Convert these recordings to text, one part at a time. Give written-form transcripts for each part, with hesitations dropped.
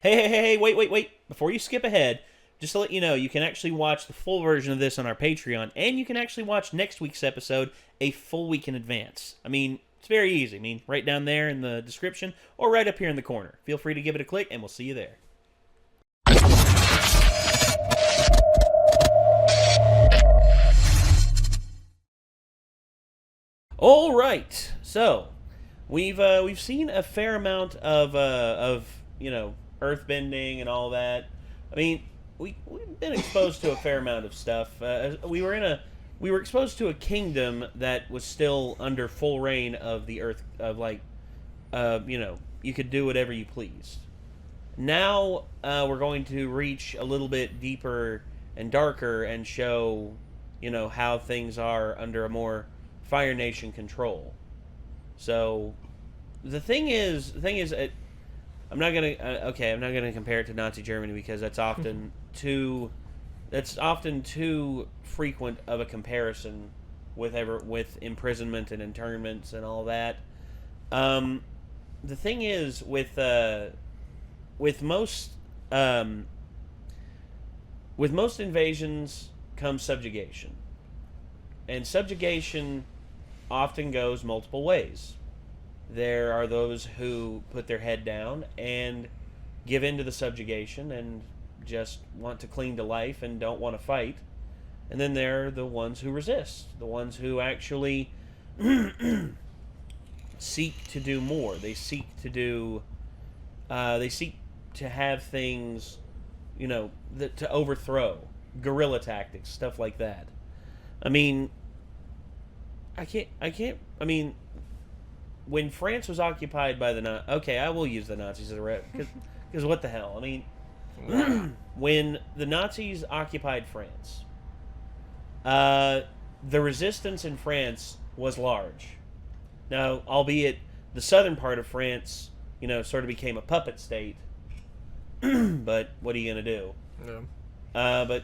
Hey, wait. Before you skip ahead, just to let you know, you can actually watch the full version of this on our Patreon, and you can actually watch next week's episode a full week in advance. I mean, it's very easy. I mean, right down there in the description, or right up here in the corner. Feel free to give it a click, and we'll see you there. All right, so we've seen a fair amount of earthbending and all that. I mean, we've been exposed to a fair amount of stuff. We were exposed to a kingdom that was still under full reign of the earth, of you could do whatever you pleased. Now we're going to reach a little bit deeper and darker and show, how things are under a more Fire Nation control. So the thing is, I'm not gonna compare it to Nazi Germany because that's often too frequent of a comparison with imprisonment and internments and all that. The thing is with most invasions comes subjugation, and subjugation often goes multiple ways. There are those who put their head down and give in to the subjugation and just want to cling to life and don't want to fight. And then there are the ones who resist, the ones who actually seek to do more. They seek to have things, to overthrow, guerrilla tactics, stuff like that. I mean, when France was occupied by the Nazis... Okay, I will use the Nazis as a rep, because what the hell? I mean, when the Nazis occupied France, the resistance in France was large. Now, albeit the southern part of France, sort of became a puppet state, but what are you going to do? Yeah. But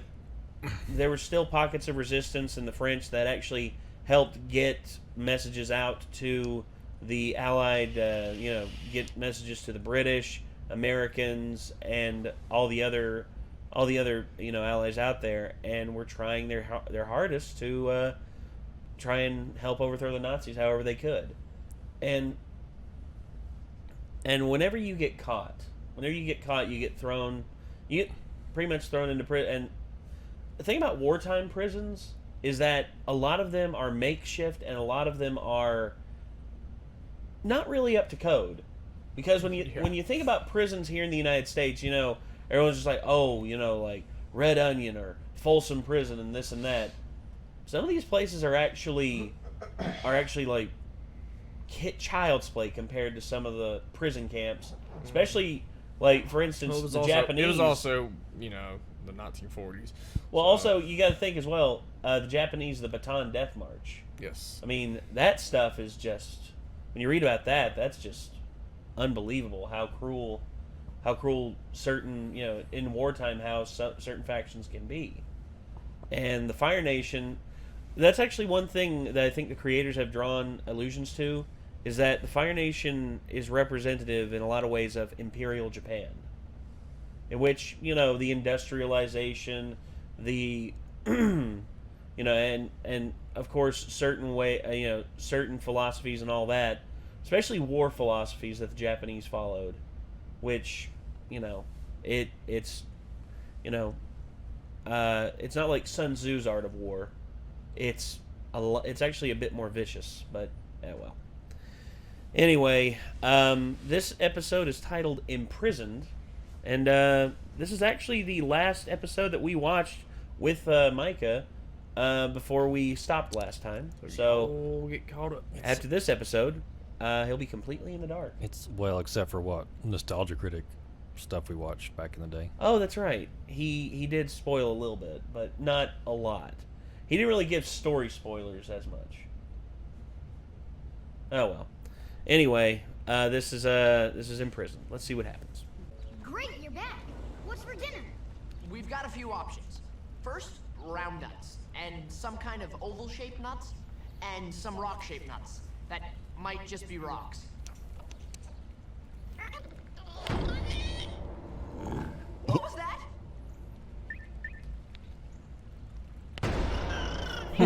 there were still pockets of resistance in the French that actually helped get messages out to the Allied, get messages to the British, Americans, and all the other allies out there, and were trying their hardest to try and help overthrow the Nazis however they could. And whenever you get caught, you get pretty much thrown into prison. And the thing about wartime prisons is that a lot of them are makeshift, and a lot of them are not really up to code. Because when you think about prisons here in the United States, everyone's just like, like Red Onion or Folsom Prison and this and that. Some of these places are actually like child's play compared to some of the prison camps, especially like, for instance, Japanese. It was also, the 1940s. Well, also you got to think as well, the Japanese, the Bataan Death March. Yes. I mean, that stuff is just, when you read about that, that's just unbelievable how cruel certain, in wartime how certain factions can be. And the Fire Nation, that's actually one thing that I think the creators have drawn allusions to, is that the Fire Nation is representative in a lot of ways of Imperial Japan, in which, the industrialization, the and of course certain philosophies and all that, especially war philosophies that the Japanese followed, which it's not like Sun Tzu's Art of War. It's actually a bit more vicious, but well. Anyway, this episode is titled Imprisoned, and this is actually the last episode that we watched with Micah before we stopped last time. So get caught up. After this episode, he'll be completely in the dark. Except for what Nostalgia Critic stuff we watched back in the day. Oh, that's right. He did spoil a little bit, but not a lot. He didn't really give story spoilers as much. Oh well. Anyway, this is in prison. Let's see what happens. Great, you're back. What's for dinner? We've got a few options. First, round nuts, and some kind of oval-shaped nuts, and some rock-shaped nuts that might just be rocks.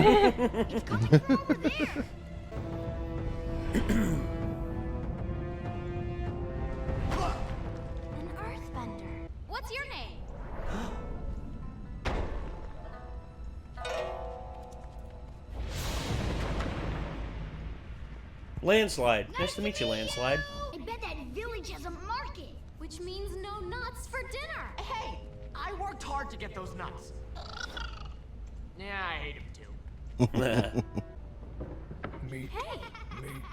It's coming from over there. An earthbender. What's your name? Landslide. Nice to meet you, Landslide. I bet that village has a market, which means no nuts for dinner. Hey, I worked hard to get those nuts. Yeah, I hate him too. Meat. Hey, Meat.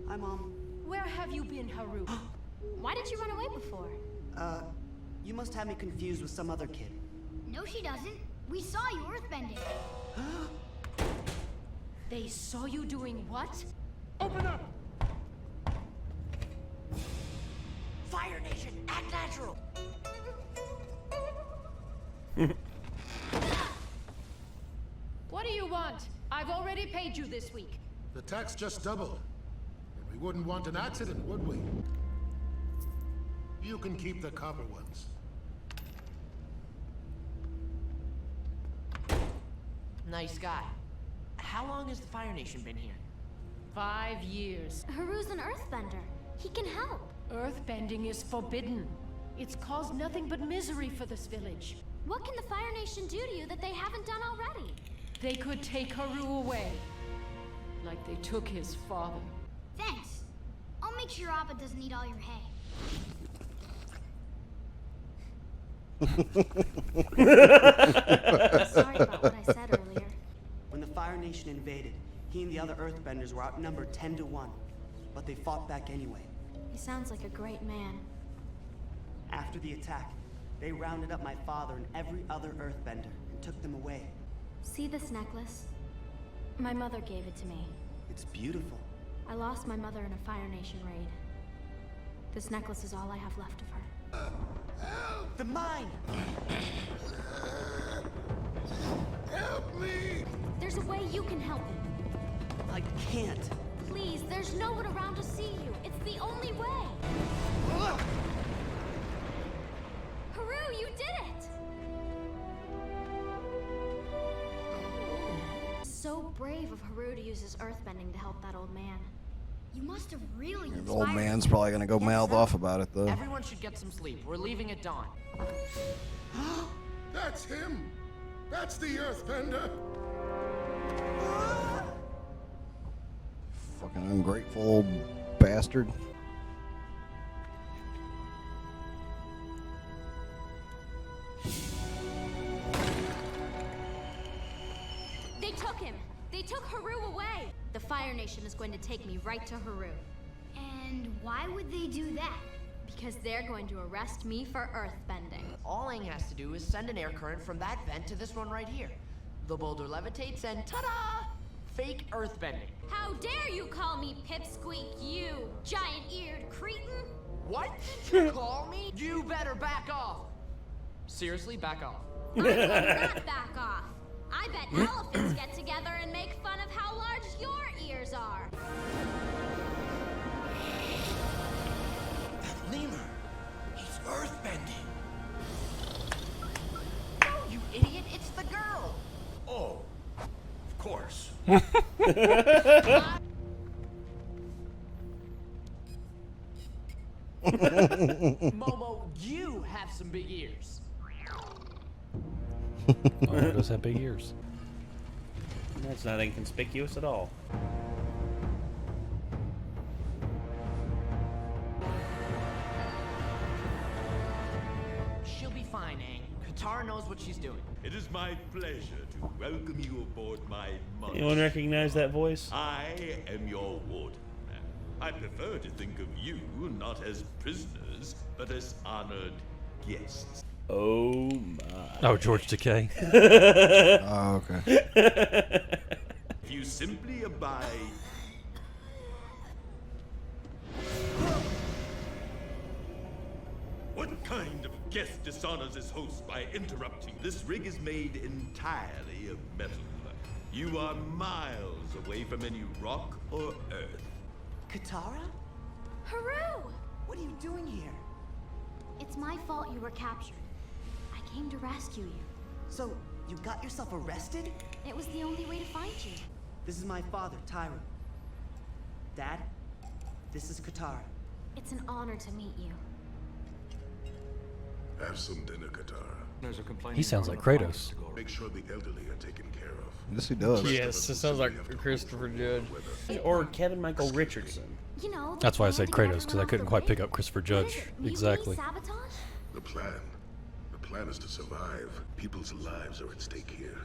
Hi, Mom. Where have you been, Haru? why did you run away before? You must have me confused with some other kid. No, she doesn't. We saw you earthbending. They saw you doing what? Open up! Fire Nation, act natural! What do you want? I've already paid you this week. The tax just doubled. And we wouldn't want an accident, would we? You can keep the copper ones. Nice guy. How long has the Fire Nation been here? 5 years. Haru's an earthbender. He can help. Earthbending is forbidden. It's caused nothing but misery for this village. What can the Fire Nation do to you that they haven't done already? They could take Haru away. Like they took his father. Thanks. I'll make sure Appa doesn't eat all your hay. Sorry about what I said earlier. When the Fire Nation invaded, he and the other Earthbenders were outnumbered 10 to 1. But they fought back anyway. He sounds like a great man. After the attack, they rounded up my father and every other Earthbender and took them away. See this necklace? My mother gave it to me. It's beautiful. I lost my mother in a Fire Nation raid. This necklace is all I have left of her. The mine! Help me! There's a way you can help him. I can't. Please, there's no one around to see you. It's the only way. Haru, you did it! So brave of Haru to use his earthbending to help that old man. You must have really The old man's probably gonna go mouth off about it, though. Everyone should get some sleep. We're leaving at dawn. That's him! That's the Earthbender! Fucking ungrateful old bastard. They took him. They took Haru away. The Fire Nation is going to take me right to Haru. And why would they do that? Because they're going to arrest me for earthbending. All Aang has to do is send an air current from that vent to this one right here. The boulder levitates and ta-da! Fake earthbending. How dare you call me Pipsqueak, you giant-eared cretin? What did you call me? You better back off. Seriously, back off. I will not back off. I bet elephants get together and make fun of how large your ears are. That lemur, he's earthbending. No, you idiot, it's the girl. Oh, of course. Momo, you have some big ears. Oh, it does have big ears. That's not inconspicuous at all. She'll be fine, Aang. Katara knows what she's doing. It is my pleasure to welcome you aboard my mother. Anyone recognize that voice? I am your warden. I prefer to think of you not as prisoners, but as honored guests. Oh my. Oh, George Takei. Oh, okay. If you simply abide... What kind of guest dishonors his host by interrupting? This rig is made entirely of metal. You are miles away from any rock or earth. Katara? Haru! What are you doing here? It's my fault you were captured. I came to rescue you. So, you got yourself arrested? It was the only way to find you. This is my father, Tyra. Dad, this is Katara. It's an honor to meet you. Have some dinner, Katara. He sounds like Kratos. Make sure the elderly are taken care of. Yes, he does. Yes, it sounds like Christopher Judge. Or Kevin Michael Richardson. You know, That's why I said plan to get Kratos, because I everyone couldn't off quite the pick rig? up Christopher What Judge is it, mutiny, exactly. Sabotage? The plan is to survive. People's lives are at stake here.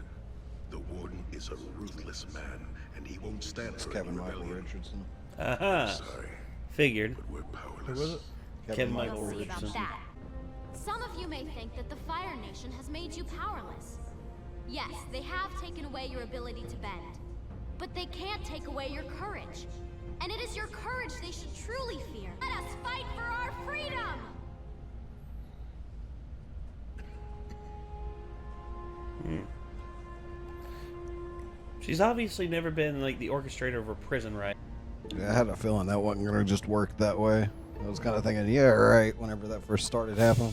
The Warden is a ruthless man, and he won't stand It's for Kevin any Michael rebellion. Richardson. Sorry, Figured. but we're powerless. Who was it? Kevin Michael We'll see about Richardson. that. Some of you may think that the Fire Nation has made you powerless. Yes, they have taken away your ability to bend. But they can't take away your courage. And it is your courage they should truly fear. Let us fight for our freedom! She's obviously never been like the orchestrator of a prison, right? Yeah, I had a feeling that wasn't gonna just work that way. I was kind of thinking, yeah, right. Whenever that first started happening.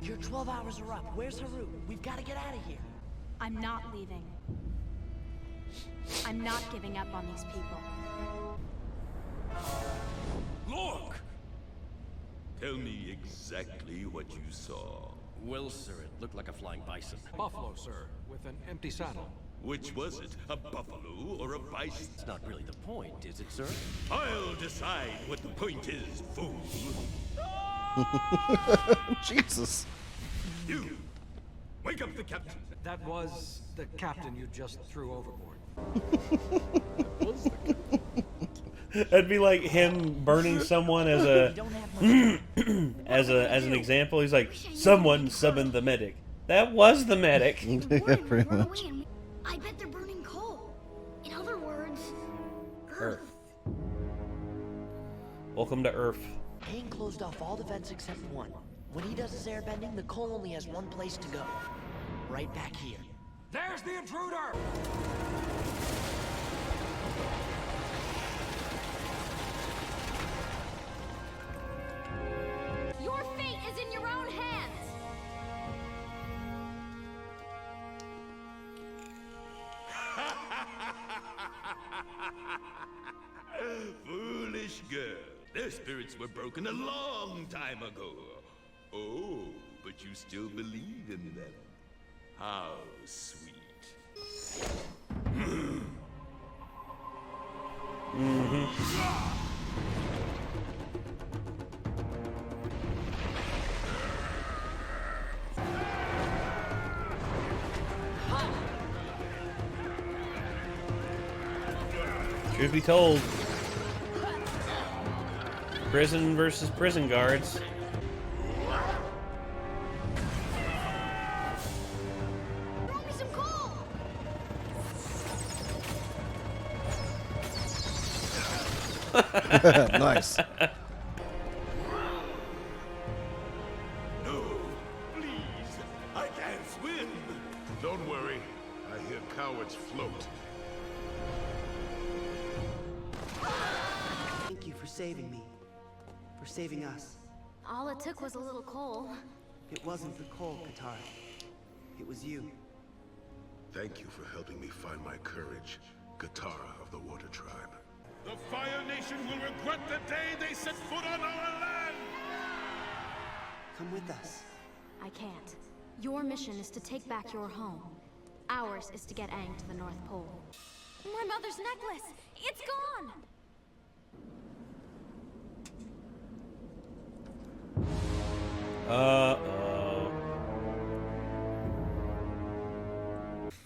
Your 12 hours are up. Where's Haru? We've got to get out of here. I'm not leaving. I'm not giving up on these people. Look! Tell me exactly what you saw. Well, sir, it looked like a flying bison. Buffalo, sir, with an empty saddle. Which was it? A buffalo or a bison? It's not really the point, is it, sir? I'll decide what the point is, fool. Jesus. You! Wake up the captain! That was the captain you just threw overboard. That'd be like him burning someone as a as an example. He's like, someone summoned the medic. That was the medic. Yeah, pretty much. I bet they're burning coal. In other words, Earth. Welcome to Earth. Kane closed off all the vents except one. When he does his airbending, the coal only has one place to go. Right back here. There's the intruder! your fate is in your own hands. Foolish girl. Their spirits were broken a long time ago. Oh, but you still believe in them. How sweet. Truth be told, prison versus prison guards. Throw me some coal. Nice. No, please. I can't swim. Don't worry. I hear cowards float. Thank you for saving me. For saving us. All it took was a little coal. It wasn't the coal, Katara. It was you. Thank you for helping me find my courage, Katara of the Water Tribe. The Fire Nation will regret the day they set foot on our land! Come with us. I can't. Your mission is to take back your home. Ours is to get Aang to the North Pole. My mother's necklace! It's gone! Uh-oh.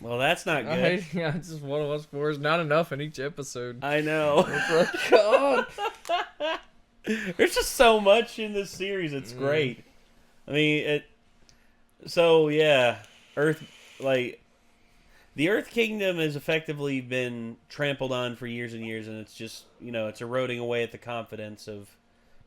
Well, that's not good. Yeah, it's just one of us four is not enough in each episode. I know. God. There's just so much in this series. It's great. I mean, so yeah, Earth, like, the Earth Kingdom has effectively been trampled on for years and years, and it's just, it's eroding away at the confidence of,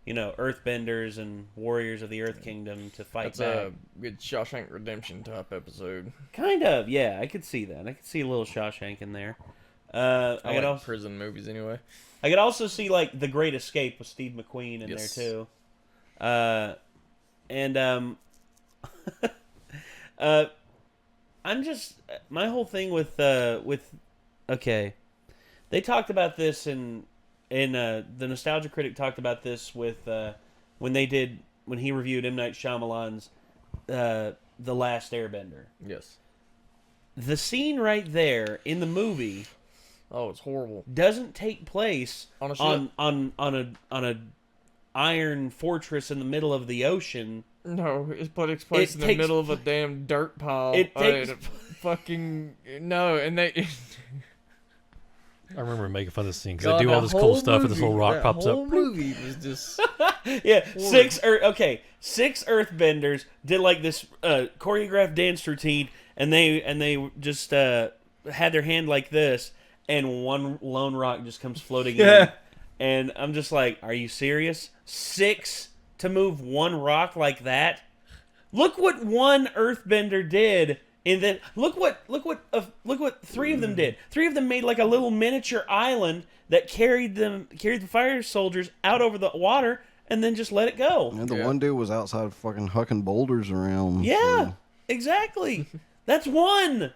Earthbenders and warriors of the Earth Kingdom to fight That's back. a good Shawshank Redemption type episode. Kind of, yeah. I could see that. I could see a little Shawshank in there. I could like also, prison movies anyway. I could also see like The Great Escape with Steve McQueen in Yes. there too. I'm just my whole thing with okay, they talked about this in the Nostalgia Critic talked about this with when he reviewed M. Night Shyamalan's The Last Airbender. Yes. The scene right there in the movie, it's horrible. Doesn't take place on a iron fortress in the middle of the ocean. No, it takes place in the middle of a damn dirt pile. It takes fucking no, and they. I remember making fun of this scene because they do all this cool stuff and this little rock pops up. The whole movie was just yeah. Six Earthbenders did like this choreographed dance routine, and they just had their hand like this, and one lone rock just comes floating in, and I'm just like, are you serious? 6 to move one rock like that? Look what one Earthbender did. Look what 3 of them did. 3 of them made like a little miniature island that carried the fire soldiers out over the water and then just let it go. And the one dude was outside fucking hucking boulders around. Yeah, so. Exactly. That's one.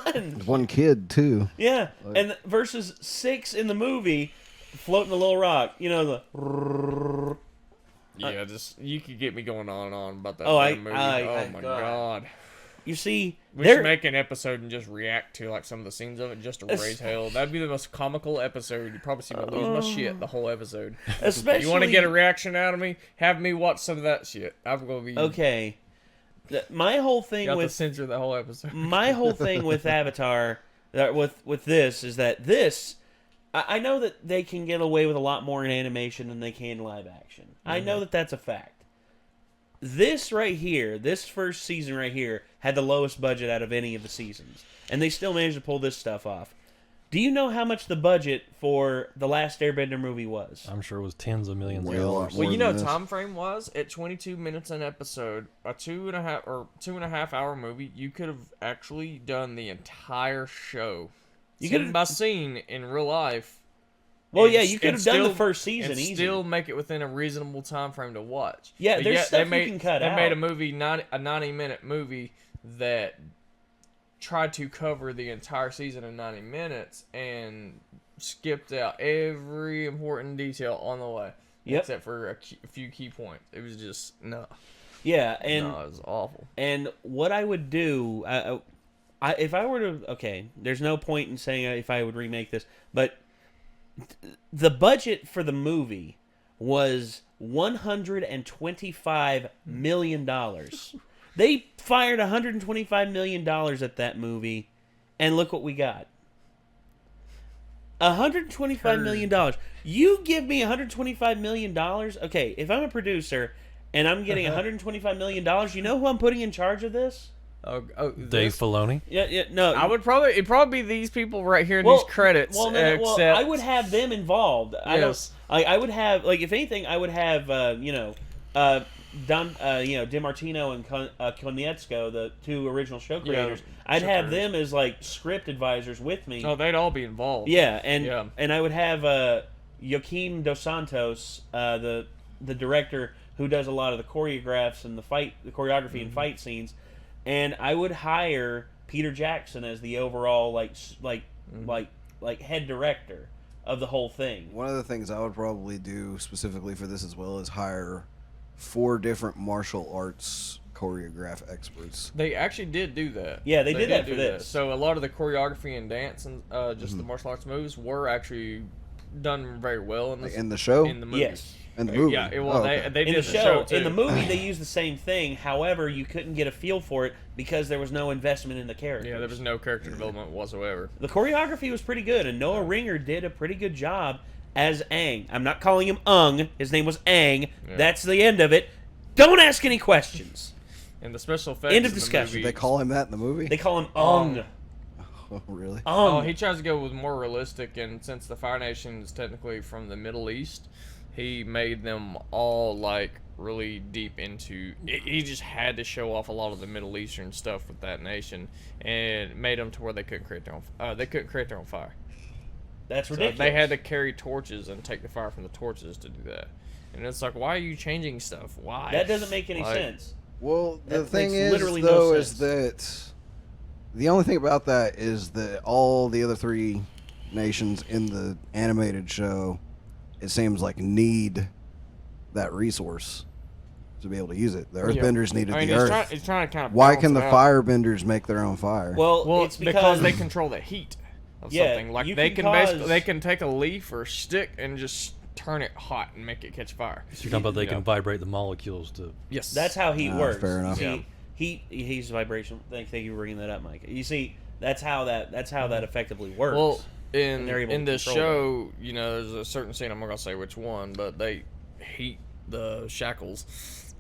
There's one kid too. Yeah, and versus 6 in the movie floating a little rock. You know the. Yeah, just you could get me going on and on about that movie. Oh my god. You see, we should make an episode and just react to like some of the scenes of it just to raise hell. That'd be the most comical episode. You'd probably see me lose my shit the whole episode. Especially, you want to get a reaction out of me? Have me watch some of that shit. I'm gonna be okay. My whole thing with censor the whole episode. My whole thing with Avatar, with this is that this, I know that they can get away with a lot more in animation than they can in live action. Mm-hmm. I know that that's a fact. This right here, this first season right here, had the lowest budget out of any of the seasons. And they still managed to pull this stuff off. Do you know how much the budget for the last Airbender movie was? I'm sure it was tens of millions of dollars. Well, you know, time frame was at 22 minutes an episode, a 2.5 hour movie. You could have actually done the entire show, scene by scene in real life. Well, yeah, you could have done the first season and easy. Still make it within a reasonable time frame to watch. Yeah, there's stuff you can cut out. They made a movie, a 90-minute movie that tried to cover the entire season in 90 minutes and skipped out every important detail on the way. Yep. Except for a few key points. It was just, no. Yeah, and no, it was awful. And what I would do, if I were to, okay, there's no point in saying if I would remake this, but the budget for the movie was $125 million. They fired $125 million at that movie, and look what we got. $125 million. You give me $125 million? Okay, if I'm a producer and I'm getting $125 million, you know who I'm putting in charge of this? Dave Filoni? Yeah, no. It'd probably be these people right here in these credits. Well, I would have them involved. Yes. I would have, like, if anything, I would have, DiMartino and Konietzko, the 2 original show creators. Yeah, I'd have them as, like, script advisors with me. Oh, they'd all be involved. Yeah, and I would have Joaquim Dos Santos, the director who does a lot of the choreographs and the choreography and fight scenes. And I would hire Peter Jackson as the overall head director of the whole thing. One of the things I would probably do specifically for this as well is hire 4 different martial arts choreograph experts. They actually did do that. Yeah, they did that for this. So a lot of the choreography and dance and just the martial arts moves were actually done very well in the show. In the movie. Yes. In the movie. Yeah, they did in the show too. In the movie, they used the same thing. However, you couldn't get a feel for it because there was no investment in the characters. Yeah, there was no character development whatsoever. The choreography was pretty good, and Noah Ringer did a pretty good job as Aang. I'm not calling him Ung. His name was Aang. Yeah. That's the end of it. Don't ask any questions. And the special effects. End of discussion. Did they call him that in the movie? They call him Ung. Oh, really? He tries to go with more realistic, and since the Fire Nation is technically from the Middle East, he made them all like really deep into. He just had to show off a lot of the Middle Eastern stuff with that nation, and made them to where they couldn't create their own. They couldn't create their own fire. That's ridiculous. So they had to carry torches and take the fire from the torches to do that. And it's like, why are you changing stuff? Why? That doesn't make any sense. Well, the thing is, though, is that The only thing about that is that all the other 3 nations in the animated show, it seems like, need that resource to be able to use it. The Earthbenders needed the Earth. It's trying to kind of Why can the balance Firebenders make their own fire? Well, it's because they control the heat of something. Like they can take a leaf or a stick and just turn it hot and make it catch fire. So you're talking about they can vibrate the molecules to... Yes. That's how heat works. Fair enough. He's vibration. Thank you for bringing that up, Mike. You see, that's how that effectively works. Well, in the show, there's a certain scene, I'm not going to say which one, but they heat the shackles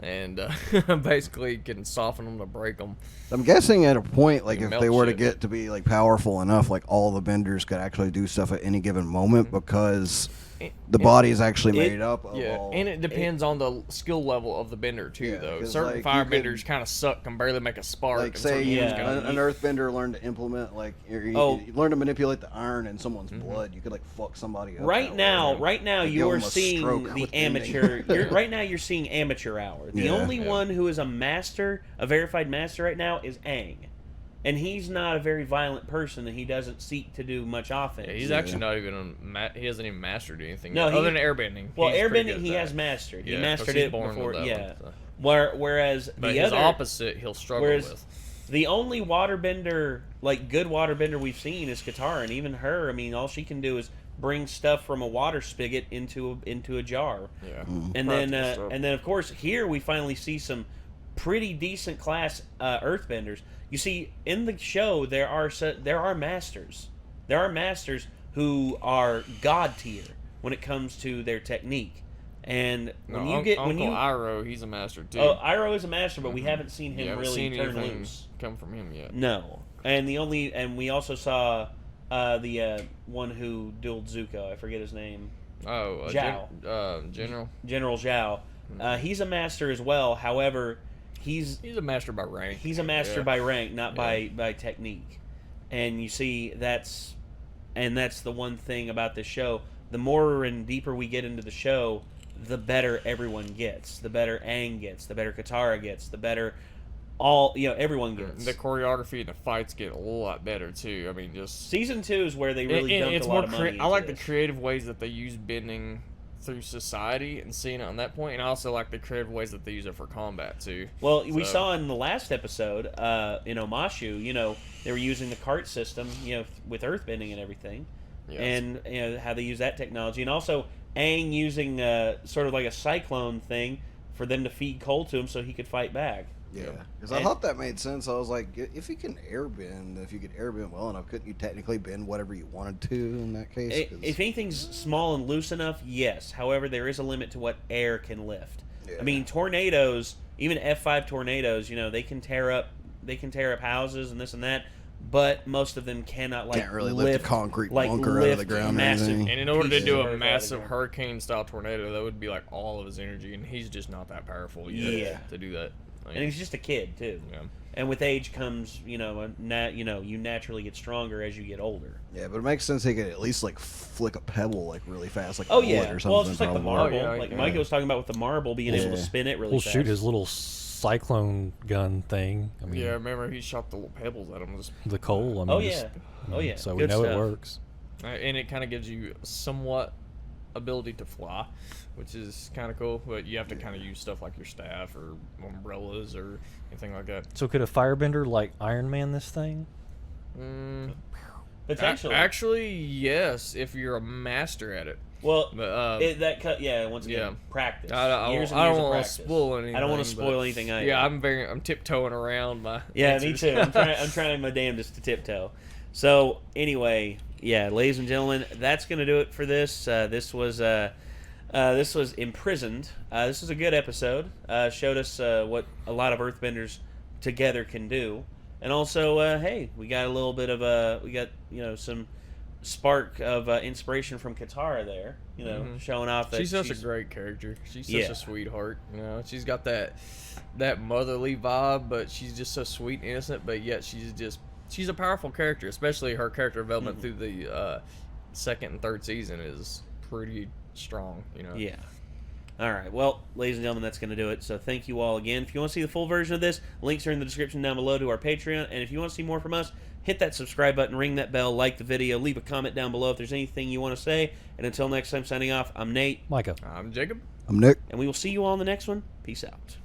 and basically can soften them to break them. I'm guessing at a point, like, if melt they were to shit. get to be, like, powerful enough, like, all the benders could actually do stuff at any given moment because the body is actually made up of all... and it depends on the skill level of the bender, too, though. Certain firebenders kind of suck, can barely make a spark. Like, say an earthbender learned to implement, like, you learn to manipulate the iron in someone's blood, you could, like, fuck somebody up. Right now, you're seeing the amateur... right now, you're seeing amateur hour. The only one who is a verified master right now is Aang. And he's not a very violent person, and he doesn't seek to do much offense. Yeah, he's actually not even he hasn't even mastered anything. No, other than airbending. Well, airbending he has mastered. He mastered it before. Yeah. Whereas but the his other opposite, he'll struggle with. The only waterbender, like good waterbender we've seen is Katara, and even her. I mean, all she can do is bring stuff from a water spigot into a jar. Yeah. And then of course here we finally see some pretty decent class earthbenders. You see, in the show, there are masters. There are masters who are god tier when it comes to their technique. And when Iroh, he's a master too. Oh, Iroh is a master, but we haven't seen him really turn loose. Come from him yet? No. And we also saw the one who dueled Zuko. I forget his name. Oh, Zhao. General Zhao. He's a master as well. However, he's a master by rank. He's a master by rank, not by technique. And you see, that's the one thing about this show. The more and deeper we get into the show, the better everyone gets. The better Aang gets. The better Katara gets. The better everyone gets. The choreography and the fights get a lot better too. I mean, just season 2 is where they really dumped a lot of money. I like the creative ways that they use bending through society and seeing it on that point, and I also like the creative ways that they use it for combat too. Well, we saw in the last episode, in Omashu, they were using the cart system, with earthbending and everything, and how they use that technology, and also Aang using sort of like a cyclone thing for them to feed coal to him so he could fight back. Yeah, because I thought that made sense. I was like, if you could airbend well enough, couldn't you technically bend whatever you wanted to in that case? If anything's small and loose enough, yes. However, there is a limit to what air can lift. Yeah. I mean, tornadoes, even F5 tornadoes, they can tear up houses and this and that, but most of them cannot can't really lift a concrete bunker out of the ground. And in order to do a massive hurricane-style tornado, that would be like all of his energy, and he's just not that powerful yet to do that. And he's just a kid too. Yeah. And with age comes, you naturally get stronger as you get older. Yeah, but it makes sense he could at least like flick a pebble like really fast, like a bullet or something. Well, it's just like the marble. Mike was talking about with the marble being able to spin it really fast. Shoot his little cyclone gun thing. I mean, remember he shot the little pebbles at him. The coal. I mean, So we know it works. And it kind of gives you somewhat ability to fly, which is kind of cool, but you have to kind of use stuff like your staff or umbrellas or anything like that. So could a firebender like Iron Man this thing? Potentially. Actually, yes, if you're a master at it. Well, once again, practice. I don't want to spoil anything. I don't want to spoil anything either. Yeah, I'm tiptoeing around my. Yeah, me too. I'm trying my damnedest to tiptoe. So anyway, ladies and gentlemen, that's gonna do it for this. This was Imprisoned. This was a good episode. Showed us what a lot of Earthbenders together can do, and also, hey, we got a little bit of some spark of inspiration from Katara there. Showing off that she's such a great character. She's such a sweetheart. She's got that motherly vibe, but she's just so sweet and innocent. But yet she's a powerful character, especially her character development through the second and third season is pretty strong. Yeah. All right. Well, ladies and gentlemen, that's going to do it. So thank you all again. If you want to see the full version of this, links are in the description down below to our Patreon. And if you want to see more from us, hit that subscribe button, ring that bell, like the video, leave a comment down below if there's anything you want to say. And until next time, signing off, I'm Nate. Micah. I'm Jacob. I'm Nick. And we will see you all in the next one. Peace out.